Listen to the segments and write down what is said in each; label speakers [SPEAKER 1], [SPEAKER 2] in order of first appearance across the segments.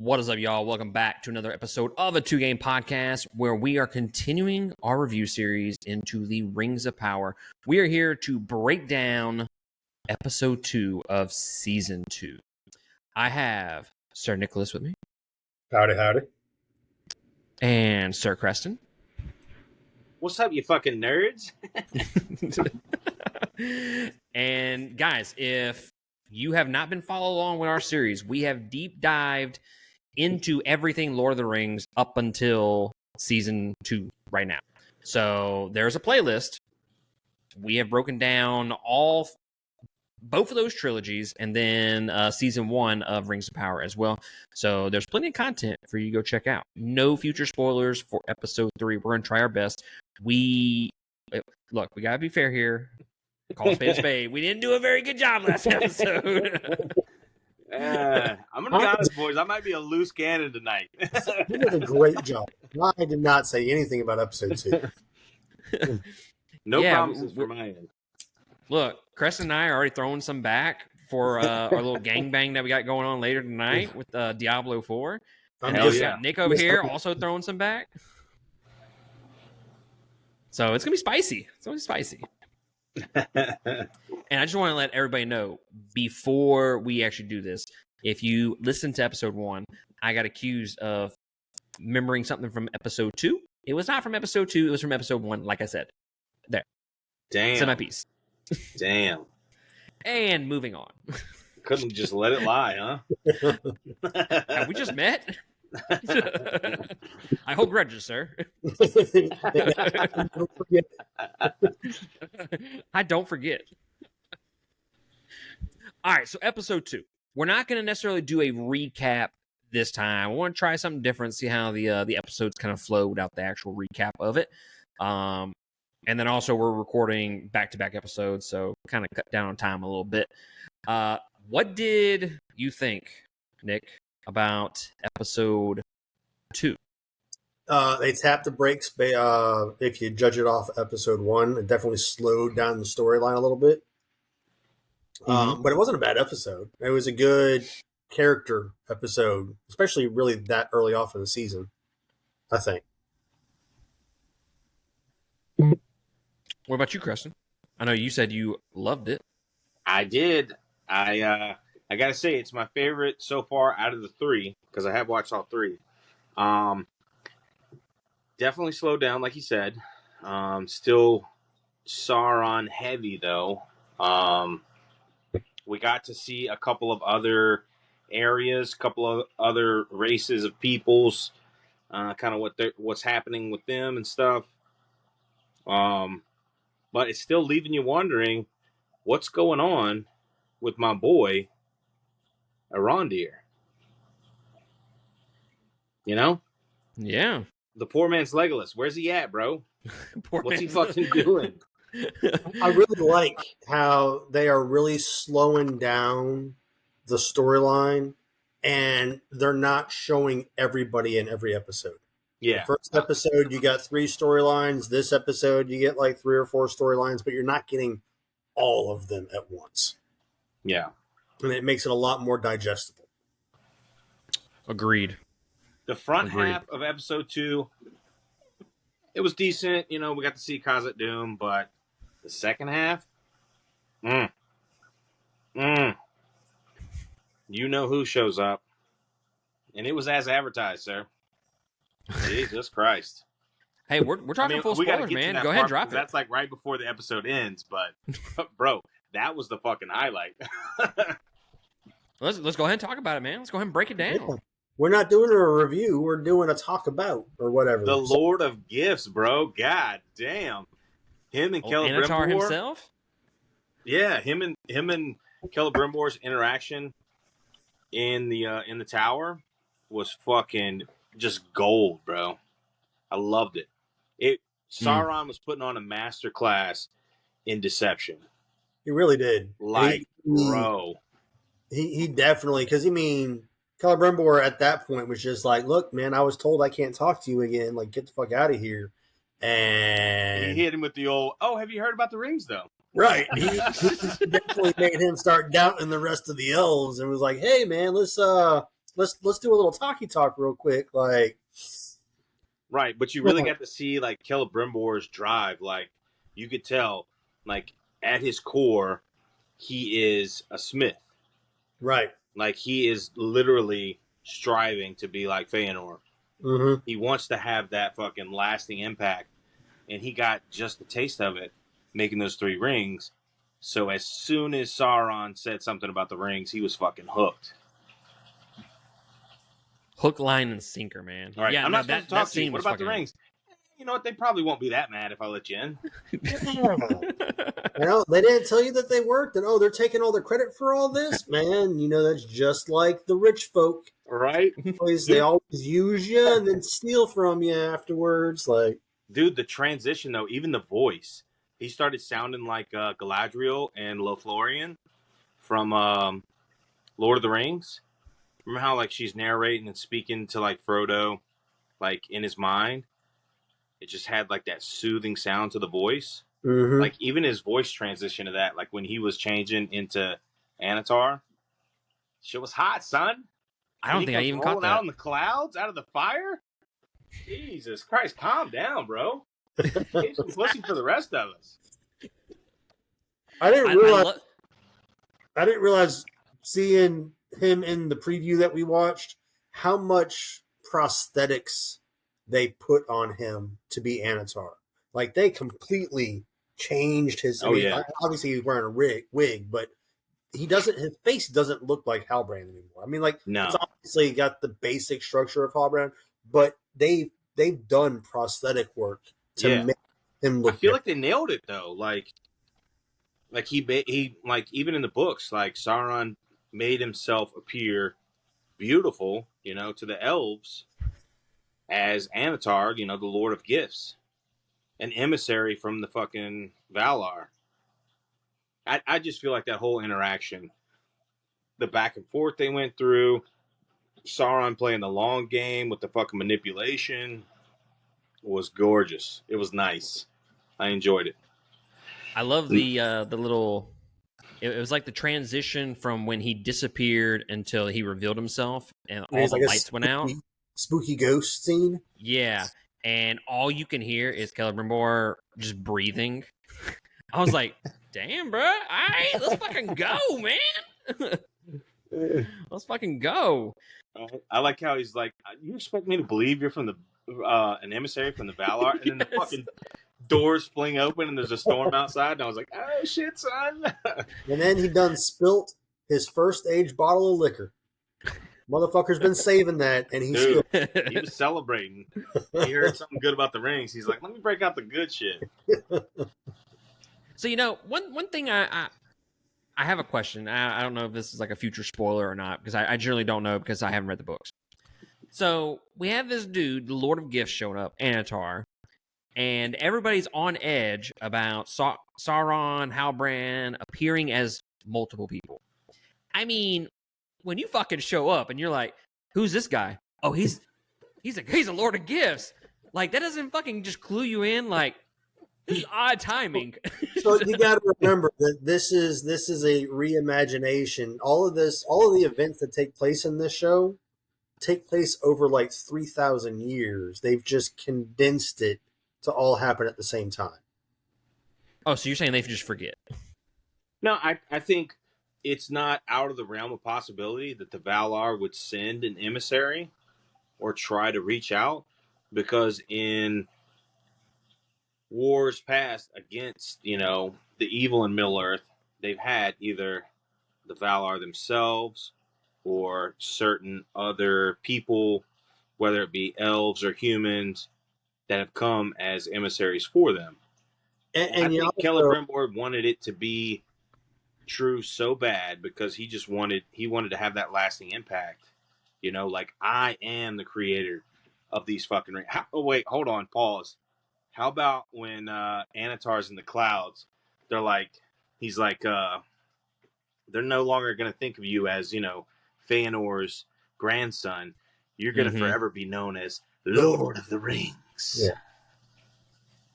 [SPEAKER 1] What is up, y'all? Welcome back to another episode of a 2-Game Podcast where we are continuing our review series into the Rings of Power. We are here to break down episode 2 of season 2. I have Sir Nicholas with me.
[SPEAKER 2] Howdy, howdy.
[SPEAKER 1] And Sir Creston.
[SPEAKER 3] What's up, you fucking nerds?
[SPEAKER 1] And guys, if you have not been following along with our series, we have deep dived into everything Lord of the Rings up until season 2 right now. So there's a playlist. We have broken down both of those trilogies and then season 1 of Rings of Power as well. So there's plenty of content for you to go check out. No future spoilers for episode 3. We're going to try our best. We got to be fair here. Call spade a spade. We didn't do a very good job last episode.
[SPEAKER 3] I'm going to be honest, boys. I might be a loose cannon tonight.
[SPEAKER 2] You did a great job. I did not say anything about episode 2.
[SPEAKER 3] No promises from my end.
[SPEAKER 1] Look, Creston and I are already throwing some back for our little gangbang that we got going on later tonight with Diablo 4. And Nick over here also throwing some back. So it's going to be spicy. It's going to be spicy. And I just want to let everybody know before we actually do this, if you listen to episode 1, I got accused of remembering something from episode 2. It was not from episode 2. It was from episode 1, like I said. There.
[SPEAKER 3] Damn.
[SPEAKER 1] Said my piece.
[SPEAKER 3] Damn.
[SPEAKER 1] And moving on.
[SPEAKER 3] Couldn't just let it lie, huh?
[SPEAKER 1] Have we just met? I hold grudges, sir.
[SPEAKER 2] Don't forget.
[SPEAKER 1] I don't forget. All right, so episode 2. We're not going to necessarily do a recap this time. I want to try something different, see how the episodes kind of flow without the actual recap of it. And then also we're recording back-to-back episodes, so kind of cut down on time a little bit. What did you think, Nick, about episode 2?
[SPEAKER 2] They tapped the brakes. If you judge it off episode 1, it definitely slowed down the storyline a little bit. But it wasn't a bad episode. It was a good character episode, especially really that early off in the season, I think.
[SPEAKER 1] What about you, Creston? I know you said you loved it.
[SPEAKER 3] I did. I got to say, it's my favorite so far out of the 3, because I have watched all 3. Definitely slowed down, like you said. Still Sauron heavy, though. We got to see a couple of other areas, a couple of other races of peoples, kind of what's happening with them and stuff. But it's still leaving you wondering what's going on with my boy, Arondir. You know?
[SPEAKER 1] Yeah.
[SPEAKER 3] The poor man's Legolas. Where's he at, bro? What's he fucking
[SPEAKER 1] Legolas.
[SPEAKER 3] doing?
[SPEAKER 2] I really like how they are really slowing down the storyline, and they're not showing everybody in every episode.
[SPEAKER 3] Yeah.
[SPEAKER 2] The first episode, you got 3 storylines. This episode, you get like 3 or 4 storylines, but you're not getting all of them at once.
[SPEAKER 3] Yeah.
[SPEAKER 2] And it makes it a lot more digestible.
[SPEAKER 1] Agreed.
[SPEAKER 3] The front half of episode 2, it was decent. You know, we got to see Khazad Dûm, but the second half, you know who shows up. And it was as advertised, sir. Jesus Christ.
[SPEAKER 1] Hey, we're talking full spoilers, man. Go ahead and drop it.
[SPEAKER 3] That's like right before the episode ends, but bro, that was the fucking highlight.
[SPEAKER 1] Let's go ahead and talk about it, man. Let's go ahead and break it down.
[SPEAKER 2] We're not doing a review. We're doing a talk about or whatever.
[SPEAKER 3] The Lord of Gifts, bro. God damn. Him and
[SPEAKER 1] Anatar
[SPEAKER 3] Celebrimbor
[SPEAKER 1] himself?
[SPEAKER 3] Yeah, him and Celebrimbor's interaction in the tower was fucking just gold, bro. I loved it. Sauron was putting on a master class in deception.
[SPEAKER 2] He really did.
[SPEAKER 3] Like, bro.
[SPEAKER 2] He definitely, because I mean, Celebrimbor at that point was just like, look, man, I was told I can't talk to you again. Like, get the fuck out of here. And
[SPEAKER 3] he hit him with the old, oh, have you heard about the rings, though?
[SPEAKER 2] Right. He definitely made him start doubting the rest of the elves and was like, hey, man, let's let's do a little talkie talk real quick. Like,
[SPEAKER 3] right, but you really got to see like Celebrimbor's drive. Like, you could tell, like at his core, he is a Smith.
[SPEAKER 2] right.
[SPEAKER 3] Like, he is literally striving to be like Feanor.
[SPEAKER 2] Mm-hmm.
[SPEAKER 3] He wants to have that fucking lasting impact, and he got just a taste of it making those 3 rings. So as soon as Sauron said something about the rings, he was fucking hooked.
[SPEAKER 1] Hook, line, and sinker, man.
[SPEAKER 3] All right,
[SPEAKER 1] Yeah,
[SPEAKER 3] I'm
[SPEAKER 1] no,
[SPEAKER 3] not supposed
[SPEAKER 1] that
[SPEAKER 3] to talk to
[SPEAKER 1] scene
[SPEAKER 3] you. What
[SPEAKER 1] was
[SPEAKER 3] about the
[SPEAKER 1] fucking-
[SPEAKER 3] rings? You know what? They probably won't be that mad if I let you in.
[SPEAKER 2] You know, they didn't tell you that they worked, and they're taking all the credit for all this, man. You know, that's just like the rich folk.
[SPEAKER 3] Right?
[SPEAKER 2] They always use you and then steal from you afterwards. Like,
[SPEAKER 3] Dude, the transition, though, even the voice, he started sounding like Galadriel and Lothlorien from Lord of the Rings. Remember how, like, she's narrating and speaking to, like, Frodo, like, in his mind? It just had, like, that soothing sound to the voice.
[SPEAKER 2] mm-hmm.
[SPEAKER 3] Like, even his voice transition to that, like, when he was changing into Anatar, shit was hot, son.
[SPEAKER 1] I don't think I even caught
[SPEAKER 3] rolling
[SPEAKER 1] that.
[SPEAKER 3] out in the clouds, out of the fire. Jesus Christ, calm down, bro. Save some pussy for the rest of us.
[SPEAKER 2] I didn't
[SPEAKER 1] I
[SPEAKER 2] realize.
[SPEAKER 1] lo-
[SPEAKER 2] I didn't realize seeing him in the preview that we watched how much prosthetics they put on him to be Anatar. Like, they completely changed his.
[SPEAKER 3] Yeah.
[SPEAKER 2] Obviously he's wearing a wig, but he doesn't. His face doesn't look like Halbrand anymore. I mean, like,
[SPEAKER 3] No.
[SPEAKER 2] it's obviously got the basic structure of Halbrand, but they've done prosthetic work to make him look.
[SPEAKER 3] I feel like they nailed it though. Like he like, even in the books, like, Sauron made himself appear beautiful, you know, to the elves as Anatar, you know, the Lord of Gifts, an emissary from the fucking Valar. I just feel like that whole interaction, the back and forth they went through, Sauron playing the long game with the fucking manipulation, was gorgeous. It was nice. I enjoyed it.
[SPEAKER 1] I love the little. It was like the transition from when he disappeared until he revealed himself, and all
[SPEAKER 2] It's
[SPEAKER 1] the
[SPEAKER 2] like a
[SPEAKER 1] lights went out.
[SPEAKER 2] Spooky ghost scene.
[SPEAKER 1] Yeah, and all you can hear is Celebrimbor just breathing. I was like, "Damn, bro! All right, let's fucking go, man. Let's fucking go."
[SPEAKER 3] I like how he's like, "You expect me to believe you're from the an emissary from the Valar?" And then the fucking doors fling open and there's a storm outside, and I was like, "Oh shit, son!"
[SPEAKER 2] And then he done spilt his first age bottle of liquor. Motherfucker's been saving that, and he
[SPEAKER 3] Dude,
[SPEAKER 2] spilled.
[SPEAKER 3] he was celebrating. He heard something good about the rings. He's like, "Let me break out the good shit."
[SPEAKER 1] So, you know, one thing I have a question. I don't know if this is like a future spoiler or not, because I generally don't know because I haven't read the books. So we have this dude, the Lord of Gifts, showing up, Anatar, and everybody's on edge about Sauron, Halbrand appearing as multiple people. I mean, when you fucking show up and you're like, "Who's this guy? Oh, he's a Lord of Gifts." Like, that doesn't fucking just clue you in. Like, this is odd timing.
[SPEAKER 2] So you got to remember that this is a reimagination. All of the events that take place in this show take place over like 3,000 years. They've just condensed it to all happen at the same time.
[SPEAKER 1] Oh, so you're saying they just forget?
[SPEAKER 3] No, I think it's not out of the realm of possibility that the Valar would send an emissary or try to reach out, because in wars past against, you know, the evil in Middle Earth, they've had either the Valar themselves or certain other people, whether it be elves or humans, that have come as emissaries for them. And I think Celebrimbor wanted it to be true so bad because he wanted to have that lasting impact. You know, like, I am the creator of these fucking rings. Wait, hold on, pause. How about when Anatar's in the clouds, he's like, they're no longer going to think of you as, you know, Feanor's grandson. You're going to forever be known as Lord of the Rings.
[SPEAKER 2] Yeah.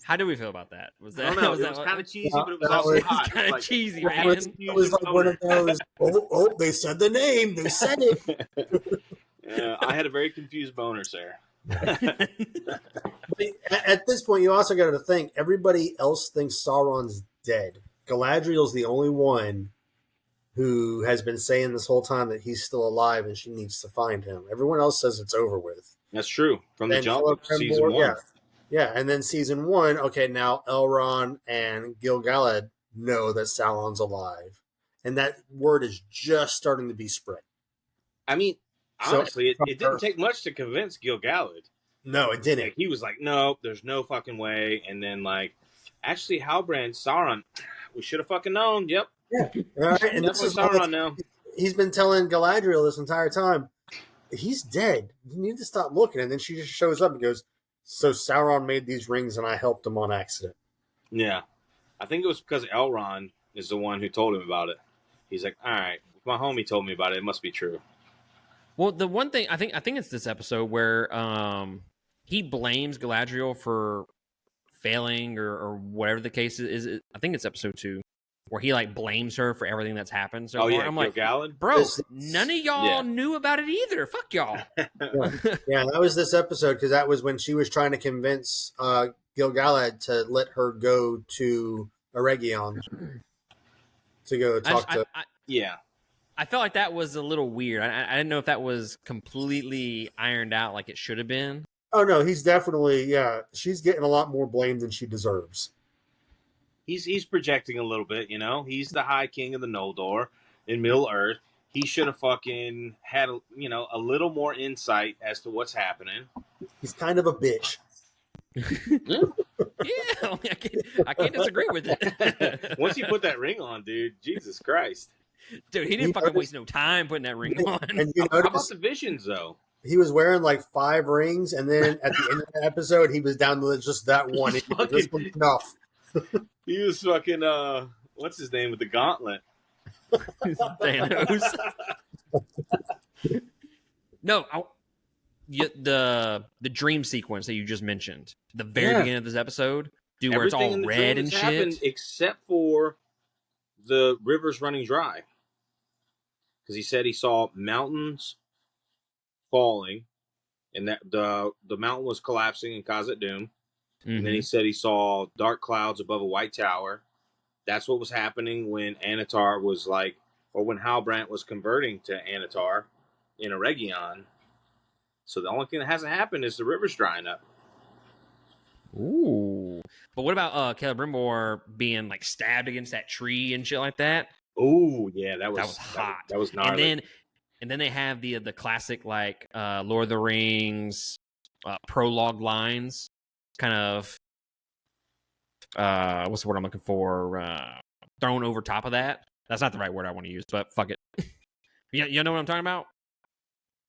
[SPEAKER 1] How do we feel about that? Was that?
[SPEAKER 3] I don't know.
[SPEAKER 1] Was
[SPEAKER 3] It was kind of cheesy, but it was
[SPEAKER 2] that
[SPEAKER 3] also
[SPEAKER 2] was
[SPEAKER 3] hot.
[SPEAKER 1] kind of
[SPEAKER 3] Like,
[SPEAKER 1] cheesy,
[SPEAKER 2] It
[SPEAKER 1] man.
[SPEAKER 2] was like one of those, they said the name, they said it.
[SPEAKER 3] I had a very confused boner, sir.
[SPEAKER 2] At this point, you also got to think everybody else thinks Sauron's dead. Galadriel's the only one who has been saying this whole time that he's still alive and she needs to find him. Everyone else says it's over with.
[SPEAKER 3] That's true. From the
[SPEAKER 2] And
[SPEAKER 3] jump of season 1.
[SPEAKER 2] Yeah, and then season 1, okay, now Elrond and Gil-galad know that Sauron's alive. And that word is just starting to be spread.
[SPEAKER 3] I mean, honestly, it didn't take much to convince Gil-galad.
[SPEAKER 2] No, it didn't.
[SPEAKER 3] Like, he was like, no, there's no fucking way. And then, like, actually, Halbrand, Sauron, we should have fucking known. Yep.
[SPEAKER 2] Yeah. All right. And this is
[SPEAKER 3] Sauron now.
[SPEAKER 2] He's been telling Galadriel this entire time, he's dead. You need to stop looking. And then she just shows up and goes, so Sauron made these rings and I helped him on accident.
[SPEAKER 3] Yeah. I think it was because Elrond is the one who told him about it. He's like, all right, my homie told me about it. It must be true.
[SPEAKER 1] Well, the one thing I think it's this episode where he blames Galadriel for failing or whatever the case is. I think it's episode 2 where he like blames her for everything that's happened. So
[SPEAKER 3] yeah,
[SPEAKER 1] I'm like,
[SPEAKER 3] Gil-galad?
[SPEAKER 1] bro, none of y'all knew about it either. Fuck y'all.
[SPEAKER 2] Yeah, that was this episode because that was when she was trying to convince Gil-galad to let her go to Eregion to go talk to.
[SPEAKER 1] I felt like that was a little weird. I didn't know if that was completely ironed out like it should have been.
[SPEAKER 2] Oh, no, he's definitely, she's getting a lot more blame than she deserves.
[SPEAKER 3] He's projecting a little bit, you know? He's the High King of the Noldor in Middle-earth. He should have fucking had, a little more insight as to what's happening.
[SPEAKER 2] He's kind of a bitch.
[SPEAKER 1] Yeah, I can't disagree with it.
[SPEAKER 3] Once you put that ring on, dude, Jesus Christ.
[SPEAKER 1] Dude, he didn't fucking waste no time putting that ring on.
[SPEAKER 2] And you
[SPEAKER 3] How about
[SPEAKER 2] notice
[SPEAKER 3] the visions, though?
[SPEAKER 2] he was wearing like 5 rings, and then at the end of the episode, he was down to just that one. This was enough.
[SPEAKER 3] He was fucking, what's his name with the gauntlet?
[SPEAKER 1] Thanos. No, the dream sequence that you just mentioned, the very beginning of this episode, dude, where it's all red and shit.
[SPEAKER 3] Except for the rivers running dry. Because he said he saw mountains falling, and that the mountain was collapsing in Khazad Dûm. Mm-hmm. And then he said he saw dark clouds above a white tower. That's what was happening when Anatar was like, or when Halbrand was converting to Anatar in Eregion. So the only thing that hasn't happened is the river's drying up.
[SPEAKER 1] Ooh. But what about Celebrimbor being like stabbed against that tree and shit like that?
[SPEAKER 3] Oh, yeah, that was
[SPEAKER 1] hot.
[SPEAKER 3] That was gnarly.
[SPEAKER 1] And then they have the classic like Lord of the Rings prologue lines, kind of what's the word I'm looking for? Thrown over top of that. That's not the right word I want to use, but fuck it. You know what I'm talking about?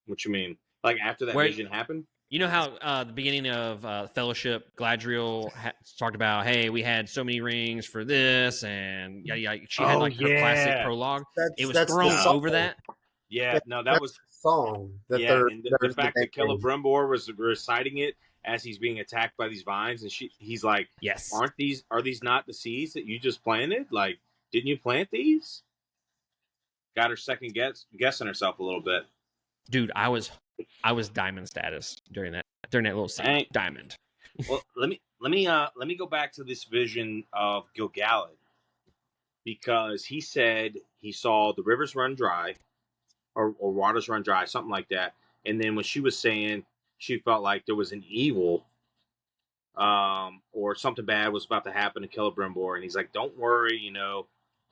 [SPEAKER 3] What you mean? Like after that vision happened?
[SPEAKER 1] You know how the beginning of Fellowship, Galadriel talked about, hey, we had so many rings for this, and she had like her classic prologue. It was thrown over that.
[SPEAKER 3] Yeah, no, that was
[SPEAKER 2] song.
[SPEAKER 3] And the fact that Celebrimbor was reciting it as he's being attacked by these vines, and he's like,
[SPEAKER 1] yes,
[SPEAKER 3] are these not the seeds that you just planted? Like, didn't you plant these? Got her second guessing herself a little bit.
[SPEAKER 1] Dude, I was diamond status during that little scene. Dang. Diamond.
[SPEAKER 3] Well, let me go back to this vision of Gil-galad, because he said he saw the rivers run dry, or waters run dry, something like that. And then when she was saying she felt like there was an evil, or something bad was about to happen to Celebrimbor, and he's like, "Don't worry,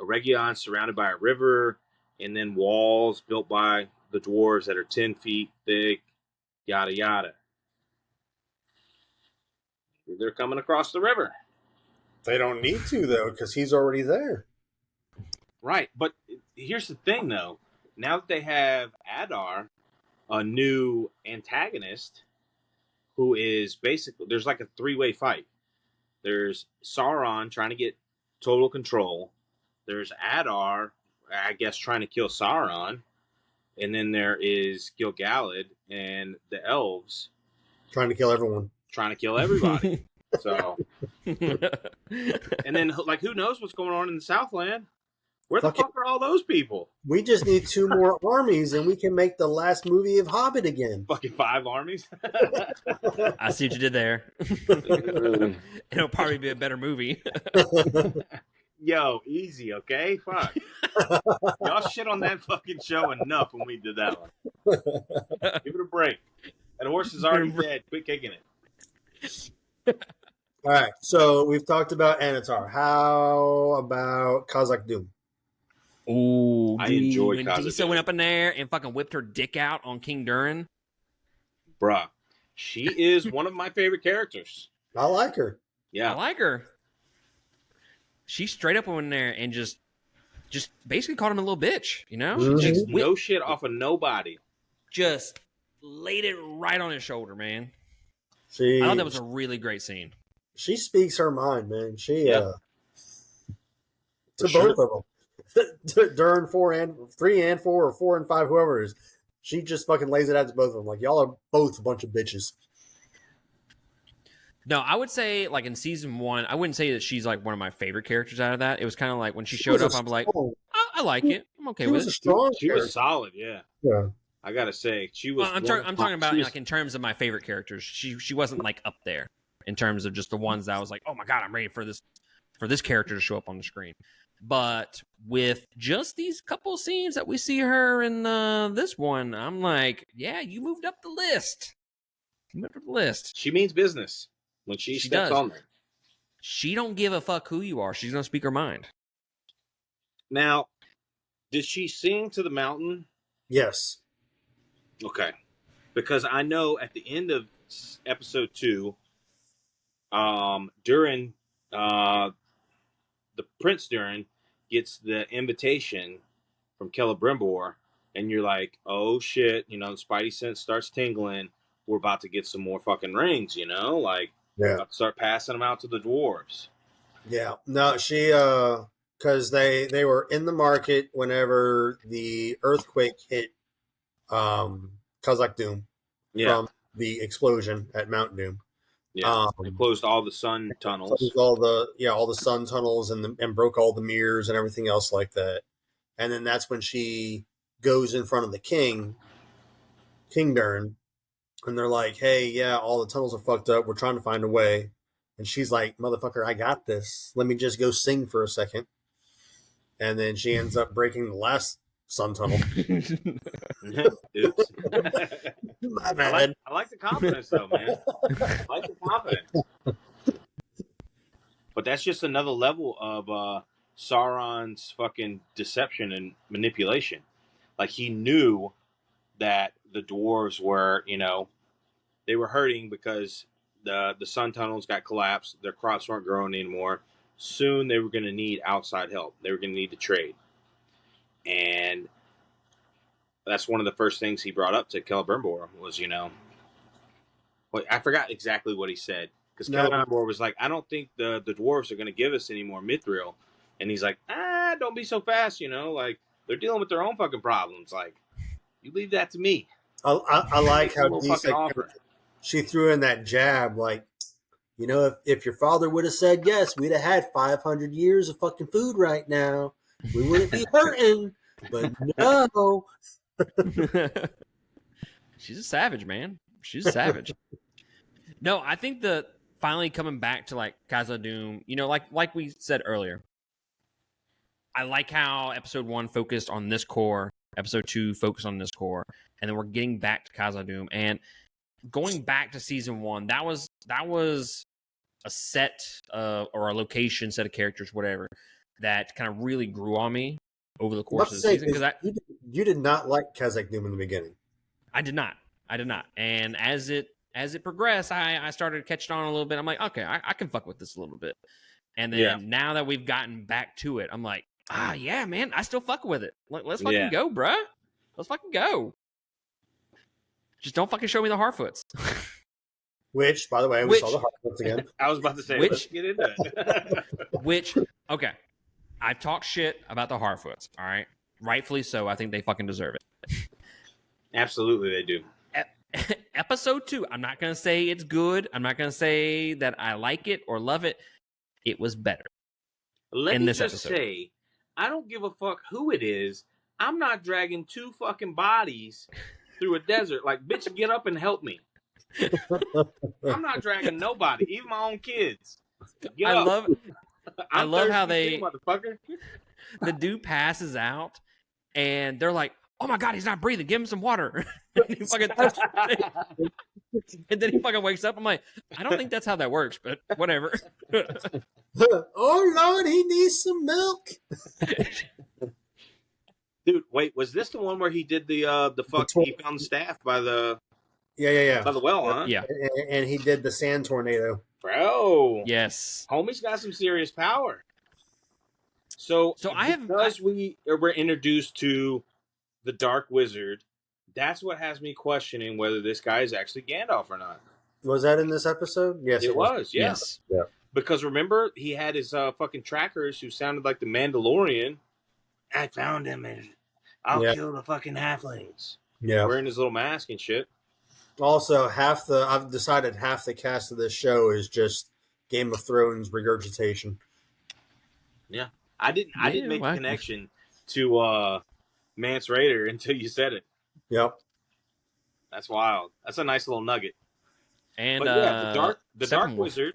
[SPEAKER 3] Eregion's surrounded by a river, and then walls built by the dwarves that are 10 feet thick, yada yada." They're coming across the river.
[SPEAKER 2] They don't need to, though, because he's already there.
[SPEAKER 3] Right, but here's the thing, though. Now that they have Adar, a new antagonist, who is basically, there's like a 3-way fight. There's Sauron trying to get total control. There's Adar, I guess, trying to kill Sauron. And then there is Gil-galad and the elves
[SPEAKER 2] trying to kill everyone.
[SPEAKER 3] Trying to kill everybody. So, and then, like, who knows what's going on in the Southland? Where the
[SPEAKER 2] Fuck it.
[SPEAKER 3] fuck are all those people?
[SPEAKER 2] We just need 2 more armies, and we can make the last movie of Hobbit again.
[SPEAKER 3] Fucking 5 armies.
[SPEAKER 1] I see what you did there. It'll probably be a better movie.
[SPEAKER 3] Yo, easy, okay? Fuck. Y'all shit on that fucking show enough when we did that one. Give it a break. That horse is already dead. Quit kicking it.
[SPEAKER 2] All right, so we've talked about Anatar. How about Khazak Doom?
[SPEAKER 1] Ooh,
[SPEAKER 3] I enjoyed
[SPEAKER 1] when
[SPEAKER 3] Khazad
[SPEAKER 1] Disa
[SPEAKER 3] Dûm.
[SPEAKER 1] went up in there and fucking whipped her dick out on King Durin.
[SPEAKER 3] Bruh. She is one of my favorite characters.
[SPEAKER 2] I like her.
[SPEAKER 3] Yeah.
[SPEAKER 1] I like her. She straight up went in there and just basically called him a little bitch, you know?
[SPEAKER 2] Mhm.
[SPEAKER 3] Takes
[SPEAKER 1] Just,
[SPEAKER 3] no shit off of nobody.
[SPEAKER 1] just laid it right on his shoulder, man.
[SPEAKER 2] She,
[SPEAKER 1] I thought that was a really great scene.
[SPEAKER 2] she speaks her mind, man. She
[SPEAKER 3] Yeah.
[SPEAKER 2] to
[SPEAKER 3] For sure.
[SPEAKER 2] both of them. During 3 and 4 or 4 and 5, whoever it is, she just fucking lays it out to both of them. Like, y'all are both a bunch of bitches.
[SPEAKER 1] No, I would say, like, in season 1, I wouldn't say that she's, like, one of my favorite characters out of that. It was kind of like when she showed up, I'm like, I like it. I'm okay
[SPEAKER 2] She
[SPEAKER 1] with
[SPEAKER 2] was a
[SPEAKER 1] it.
[SPEAKER 2] strong
[SPEAKER 3] She
[SPEAKER 2] character.
[SPEAKER 3] was solid, yeah.
[SPEAKER 2] Yeah.
[SPEAKER 3] I gotta say, she was.
[SPEAKER 1] Well, I'm talking about, like, in terms of my favorite characters. She wasn't, like, up there in terms of just the ones that I was like, oh, my God, I'm ready for this character to show up on the screen. But with just these couple scenes that we see her in this one, I'm like, yeah, you moved up the list. You moved up the list.
[SPEAKER 3] She means business when she steps
[SPEAKER 1] does.
[SPEAKER 3] on there.
[SPEAKER 1] She don't give a fuck who you are. She's gonna speak her mind.
[SPEAKER 3] Now, did she sing to the mountain?
[SPEAKER 2] Yes.
[SPEAKER 3] Okay, because I know at the end of episode 2, Durin, the Prince Durin gets the invitation from Celebrimbor, and you're like, oh shit, you know, the Spidey sense starts tingling. We're about to get some more fucking rings, you know, like,
[SPEAKER 2] Yeah.
[SPEAKER 3] about to start passing them out to the dwarves.
[SPEAKER 2] Yeah. No, she because they were in the market whenever the earthquake hit Khazak Doom from the explosion at Mount Doom.
[SPEAKER 3] Yeah, they closed all the sun tunnels.
[SPEAKER 2] Closed all the sun tunnels and broke all the mirrors and everything else like that. And then that's when she goes in front of the King Durin, and they're like, "Hey, yeah, all the tunnels are fucked up. We're trying to find a way." And she's like, "Motherfucker, I got this. Let me just go sing for a second." And then she ends up breaking the last sun tunnel.
[SPEAKER 3] Oops.
[SPEAKER 2] My bad.
[SPEAKER 3] I like the confidence, though, man. I like the confidence. But that's just another level of Sauron's fucking deception and manipulation. Like, he knew that the dwarves were, you know, they were hurting because the sun tunnels got collapsed. Their crops weren't growing anymore. Soon they were going to need outside help. They were going to need to trade. And that's one of the first things he brought up to Celebrimbor was, you know, well, I forgot exactly what he said. Because Celebrimbor was like, I don't think the dwarves are going to give us any more mithril. And he's like, don't be so fast, you know, like, they're dealing with their own fucking problems. Like, you leave that to me.
[SPEAKER 2] I like how she threw in that jab, like, you know, if your father would have said yes, we'd have had 500 years of fucking food right now. We wouldn't be hurting. But no.
[SPEAKER 1] She's a savage, man. She's a savage. No, I think that finally coming back to like Khazad Dûm, you know, like we said earlier, I like how episode 1 focused on this core, episode 2 focused on this core, and then we're getting back to Khazad Dûm. And going back to season 1, that was a set or a location, set of characters, whatever, that kind of really grew on me over the course of the season. Because
[SPEAKER 2] you did not like Khazak Doom in the beginning.
[SPEAKER 1] I did not. And as it progressed, I started catching on a little bit. I'm like, okay, I can fuck with this a little bit. And then now that we've gotten back to it, I'm like, yeah, man, I still fuck with it. Let's fucking go, bruh. Let's fucking go. Just don't fucking show me the Harfoots.
[SPEAKER 2] Which, by the way, we saw the Harfoots again.
[SPEAKER 3] I was about to say, let's get into it.
[SPEAKER 1] Okay, I've talked shit about the Harfoots, all right? Rightfully so. I think they fucking deserve it.
[SPEAKER 3] Absolutely, they do.
[SPEAKER 1] Episode 2, I'm not going to say it's good. I'm not going to say that I like it or love it. It was better.
[SPEAKER 3] Let
[SPEAKER 1] in
[SPEAKER 3] me
[SPEAKER 1] this
[SPEAKER 3] just
[SPEAKER 1] episode.
[SPEAKER 3] say I don't give a fuck who it is. I'm not dragging 2 fucking bodies through a desert. Like, bitch, get up and help me. I'm not dragging nobody, even my own kids. Get
[SPEAKER 1] I
[SPEAKER 3] up.
[SPEAKER 1] love how
[SPEAKER 3] thirsty too, motherfucker.
[SPEAKER 1] the dude passes out, and they're like, "Oh my god, he's not breathing. Give him some water." And he fucking and then he fucking wakes up. I'm like, I don't think that's how that works, but whatever.
[SPEAKER 2] Oh Lord, he needs some milk.
[SPEAKER 3] Dude, wait, was this the one where he did the fuck? He found the staff by the
[SPEAKER 2] Yeah.
[SPEAKER 3] by the well, huh?
[SPEAKER 1] Yeah.
[SPEAKER 2] And he did the sand tornado.
[SPEAKER 3] Bro.
[SPEAKER 1] Yes.
[SPEAKER 3] Homie's got some serious power. So we were introduced to the Dark Wizard, that's what has me questioning whether this guy is actually Gandalf or not.
[SPEAKER 2] Was that in this episode? Yes,
[SPEAKER 3] it was. Yeah.
[SPEAKER 1] Yes.
[SPEAKER 2] Yeah.
[SPEAKER 3] Because remember, he had his fucking trackers who sounded like the Mandalorian. I found him and I'll kill the fucking halflings.
[SPEAKER 2] Yeah.
[SPEAKER 3] Wearing his little mask and shit.
[SPEAKER 2] Also, I've decided half the cast of this show is just Game of Thrones regurgitation.
[SPEAKER 3] Yeah. I didn't make the connection to Mance Rayder until you said it.
[SPEAKER 2] Yep.
[SPEAKER 3] That's wild. That's a nice little nugget.
[SPEAKER 1] And
[SPEAKER 3] but yeah, the Dark Wizard,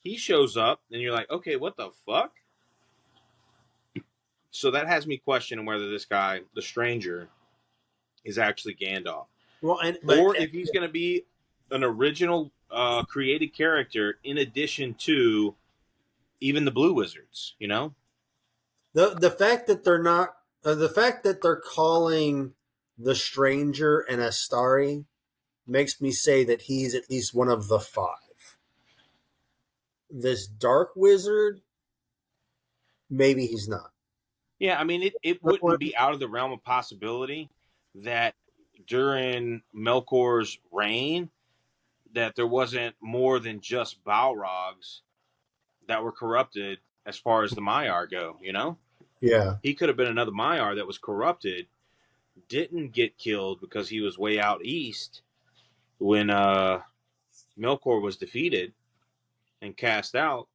[SPEAKER 3] he shows up and you're like, okay, what the fuck? So that has me questioning whether this guy, the stranger, is actually Gandalf.
[SPEAKER 2] Well,
[SPEAKER 3] or if he's going to be an original created character in addition to even the Blue Wizards, you know?
[SPEAKER 2] The fact that they're not the fact that they're calling the stranger an Astari makes me say that he's at least one of the 5. This Dark Wizard, maybe he's not.
[SPEAKER 3] Yeah, I mean, it wouldn't be out of the realm of possibility that during Melkor's reign that there wasn't more than just Balrogs that were corrupted as far as the Maiar go, you know?
[SPEAKER 2] Yeah.
[SPEAKER 3] He could have been another Maiar that was corrupted, didn't get killed because he was way out east when Melkor was defeated and cast out,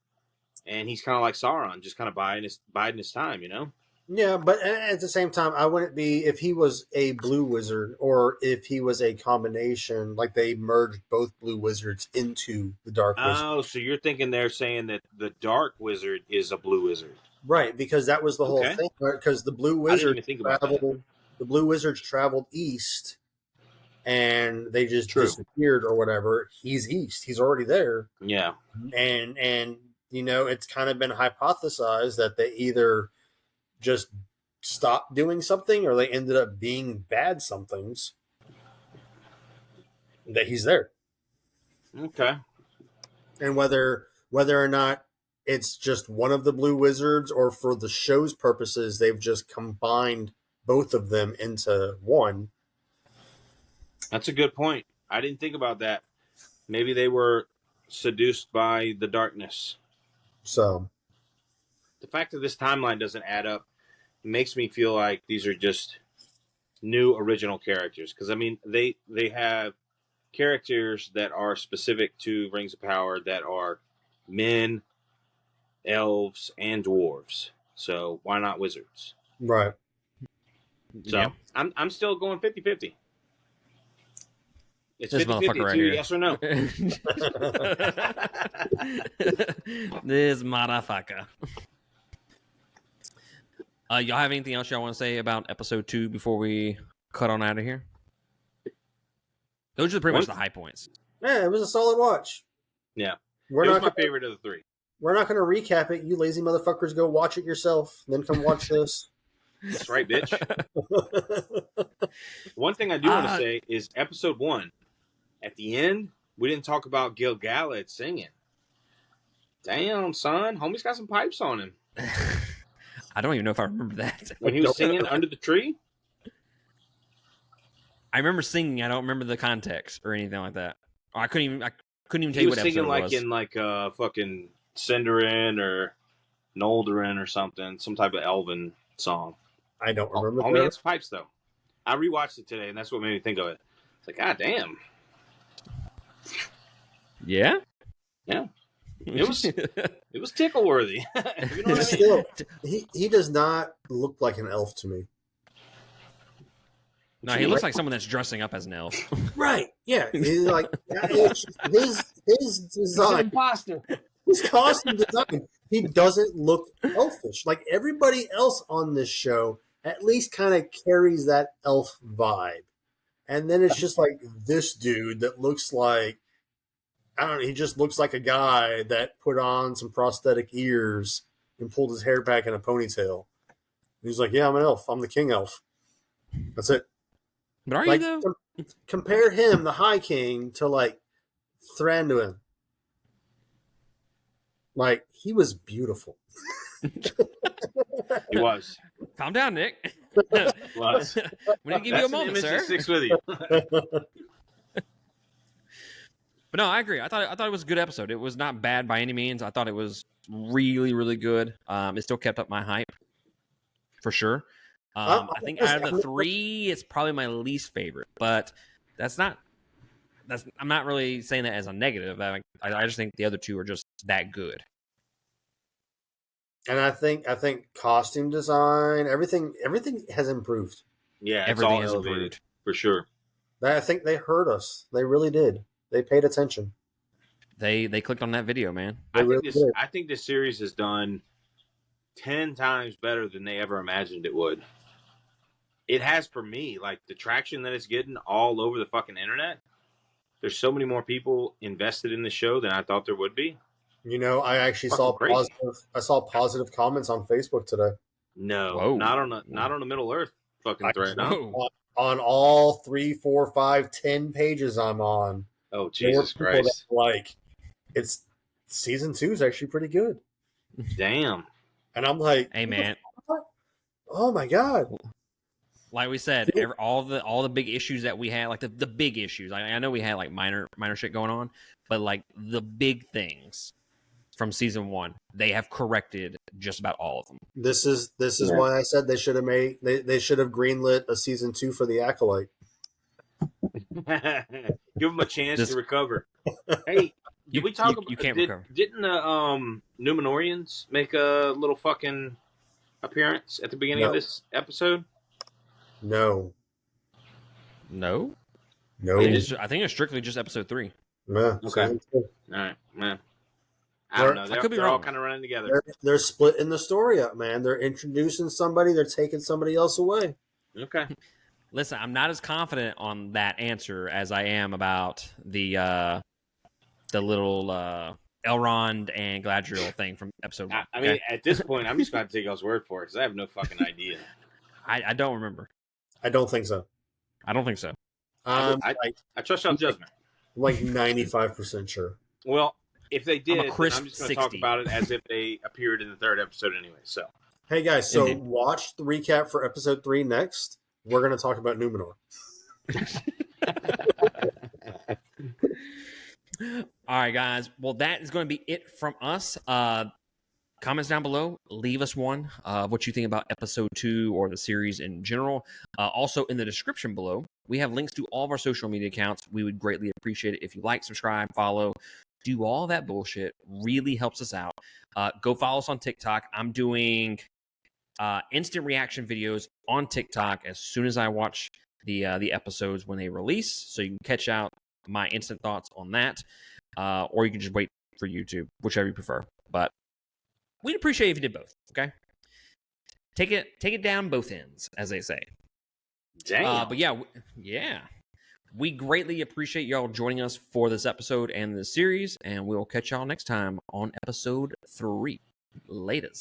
[SPEAKER 3] and he's kind of like Sauron, just kind of biding his time, you know?
[SPEAKER 2] Yeah, but at the same time, I wouldn't be if he was a Blue Wizard or if he was a combination, like they merged both Blue Wizards into the Dark Wizard.
[SPEAKER 3] Oh, so you're thinking they're saying that the Dark Wizard is a Blue Wizard.
[SPEAKER 2] Right, because that was the whole thing, right? Because the Blue Wizard traveled east and they just disappeared or whatever. He's east. He's already there.
[SPEAKER 3] Yeah.
[SPEAKER 2] And you know, it's kind of been hypothesized that they either just stopped doing something or they ended up being bad somethings, that he's there.
[SPEAKER 3] Okay.
[SPEAKER 2] And whether or not it's just one of the Blue Wizards or for the show's purposes they've just combined both of them into one.
[SPEAKER 3] That's a good point. I didn't think about that. Maybe they were seduced by the darkness.
[SPEAKER 2] So
[SPEAKER 3] the fact that this timeline doesn't add up makes me feel like these are just new original characters. Because, I mean, they have characters that are specific to Rings of Power that are men, elves, and dwarves. So why not wizards?
[SPEAKER 2] Right.
[SPEAKER 3] So yeah. I'm still going 50-50. It's
[SPEAKER 1] this
[SPEAKER 3] 50-50
[SPEAKER 1] motherfucker right here.
[SPEAKER 3] Yes or no?
[SPEAKER 1] This motherfucker. Y'all have anything else y'all want to say about episode 2 before we cut on out of here? Those are pretty much the high points.
[SPEAKER 2] Yeah, it was a solid watch.
[SPEAKER 3] Yeah. It was my favorite of the 3.
[SPEAKER 2] We're not going to recap it. You lazy motherfuckers go watch it yourself. Then come watch this.
[SPEAKER 3] That's right, bitch. One thing I do want to say is episode 1. At the end, we didn't talk about Gil-galad singing. Damn, son. Homie's got some pipes on him.
[SPEAKER 1] I don't even know if I remember that.
[SPEAKER 3] When he was singing Under the Tree?
[SPEAKER 1] I remember singing. I don't remember the context or anything like that. I couldn't even tell you what episode it was.
[SPEAKER 3] He was singing like in like fucking Sindarin or Noldorin or something. Some type of elven song.
[SPEAKER 2] I don't remember.
[SPEAKER 3] Homie had some pipes, though. I rewatched it today, and that's what made me think of it. It's like, God damn.
[SPEAKER 1] Yeah?
[SPEAKER 3] Yeah. It was tickle worthy. You know what I mean?
[SPEAKER 2] Still, he does not look like an elf to me.
[SPEAKER 1] No, he looks like someone that's dressing up as an elf.
[SPEAKER 2] Right? Yeah, he's like his design,
[SPEAKER 4] imposter.
[SPEAKER 2] his costume design. He doesn't look elfish. Like everybody else on this show, at least kind of carries that elf vibe. And then it's just like this dude that looks like, I don't know, he just looks like a guy that put on some prosthetic ears and pulled his hair back in a ponytail. He's like, yeah, I'm an elf. I'm the king elf. That's it.
[SPEAKER 1] But are
[SPEAKER 2] Like,
[SPEAKER 1] you though?
[SPEAKER 2] compare him, the High King, to like Thranduil. Like, he was beautiful.
[SPEAKER 3] He was.
[SPEAKER 1] Calm down, Nick.
[SPEAKER 3] Was.
[SPEAKER 1] We need to give you a moment,
[SPEAKER 3] That's an image
[SPEAKER 1] sir.
[SPEAKER 3] that sticks with you.
[SPEAKER 1] But no, I agree. I thought it was a good episode. It was not bad by any means. I thought it was really, really good. It still kept up my hype, for sure. I think out of the three, it's probably my least favorite. But I'm not really saying that as a negative. I just think the other two are just that good.
[SPEAKER 2] And I think costume design, everything has improved.
[SPEAKER 3] Yeah, it's
[SPEAKER 1] Everything
[SPEAKER 3] all
[SPEAKER 1] is
[SPEAKER 3] elevated,
[SPEAKER 1] improved.
[SPEAKER 3] for sure.
[SPEAKER 2] I think they heard us. They really did. They paid attention.
[SPEAKER 1] They clicked on that video, man.
[SPEAKER 2] They really did.
[SPEAKER 3] I think this series has done 10 times better than they ever imagined it would. It has for me, like the traction that it's getting all over the fucking internet. There's so many more people invested in the show than I thought there would be.
[SPEAKER 2] You know, I actually
[SPEAKER 3] Fucking
[SPEAKER 2] saw
[SPEAKER 3] crazy.
[SPEAKER 2] positive comments on Facebook today.
[SPEAKER 3] No,
[SPEAKER 1] Whoa.
[SPEAKER 3] not on the Middle Earth fucking thread. No.
[SPEAKER 1] Whoa.
[SPEAKER 2] On all 3, 4, 5, 10 pages I'm on.
[SPEAKER 3] Oh,
[SPEAKER 2] there were
[SPEAKER 3] Jesus
[SPEAKER 2] people
[SPEAKER 3] Christ.
[SPEAKER 2] that, like, it's season 2 is actually pretty good.
[SPEAKER 3] Damn.
[SPEAKER 2] And I'm like,
[SPEAKER 1] Hey, man.
[SPEAKER 2] oh my God.
[SPEAKER 1] Like we said, all the big issues that we had, like the big issues. I know we had like minor shit going on, but like the big things from season 1, they have corrected just about all of them.
[SPEAKER 2] This is why I said they should have greenlit a season 2 for the Acolyte.
[SPEAKER 3] Give them a chance
[SPEAKER 1] Just-
[SPEAKER 3] to recover. Hey, did we talk
[SPEAKER 1] you
[SPEAKER 3] about
[SPEAKER 1] can't recover.
[SPEAKER 3] Didn't the Numenorians make a little fucking appearance at the beginning of
[SPEAKER 2] No.
[SPEAKER 3] this episode?
[SPEAKER 2] No.
[SPEAKER 1] No,
[SPEAKER 2] No.
[SPEAKER 1] I think it's strictly just episode 3.
[SPEAKER 2] Yeah,
[SPEAKER 3] Okay.
[SPEAKER 2] season 2.
[SPEAKER 3] All right, man. I don't know.
[SPEAKER 1] I could be
[SPEAKER 3] They're all
[SPEAKER 1] wrong.
[SPEAKER 3] kind of running together.
[SPEAKER 2] They're splitting the story up, man. They're introducing somebody, they're taking somebody else away.
[SPEAKER 3] Okay.
[SPEAKER 1] Listen, I'm not as confident on that answer as I am about the little Elrond and Galadriel thing from episode 1.
[SPEAKER 3] I mean, at this point, I'm just going to take y'all's word for it because I have no fucking idea.
[SPEAKER 1] I don't remember.
[SPEAKER 2] I don't think so.
[SPEAKER 1] I don't think so.
[SPEAKER 2] I'm
[SPEAKER 3] I trust y'all's judgment.
[SPEAKER 2] like 95% sure.
[SPEAKER 3] Well, if they did, then
[SPEAKER 1] crisp
[SPEAKER 3] I'm just going to talk
[SPEAKER 1] 60.
[SPEAKER 3] about it as if they appeared in the third episode anyway. So,
[SPEAKER 2] Hey guys, so
[SPEAKER 1] Indeed.
[SPEAKER 2] watch the recap for episode 3 next. We're going to talk about Numenor.
[SPEAKER 1] All right, guys. Well, that is going to be it from us. Comments down below. Leave us one of what you think about episode 2 or the series in general. Also, in the description below, we have links to all of our social media accounts. We would greatly appreciate it if you like, subscribe, follow, do all that bullshit. Really helps us out. Go follow us on TikTok. I'm doing instant reaction videos on TikTok as soon as I watch the episodes when they release, so you can catch out my instant thoughts on that, or you can just wait for YouTube, whichever you prefer. But we'd appreciate if you did both. Okay, take it down both ends, as they say.
[SPEAKER 3] damn.
[SPEAKER 1] But yeah, we greatly appreciate y'all joining us for this episode and this series, and we'll catch y'all next time on episode 3. Latest.